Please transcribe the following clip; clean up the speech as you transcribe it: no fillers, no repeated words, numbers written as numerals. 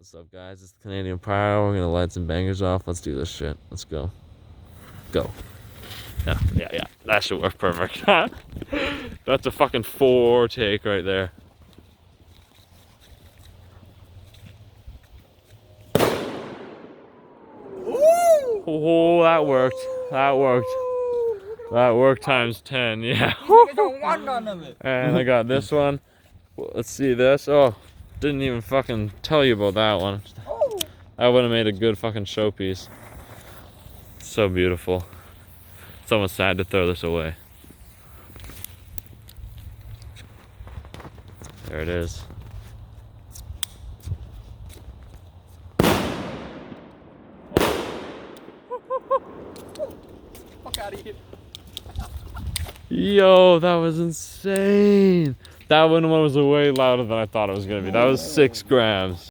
What's up, guys? It's the Canadian Pyro. We're gonna light some bangers off. Let's do this shit. Let's go. Go. Yeah. That should work perfect. That's a fucking 4 take right there. Oh, that worked. That worked. That worked times 10. Yeah. And I got this one. Let's see this. Oh, didn't even fucking tell you about that one. That would have made a good fucking showpiece. So beautiful. It's almost sad to throw this away. There it is. Fuck out of here. Yo, that was insane. That one was way louder than I thought it was gonna be. That was 6 grams.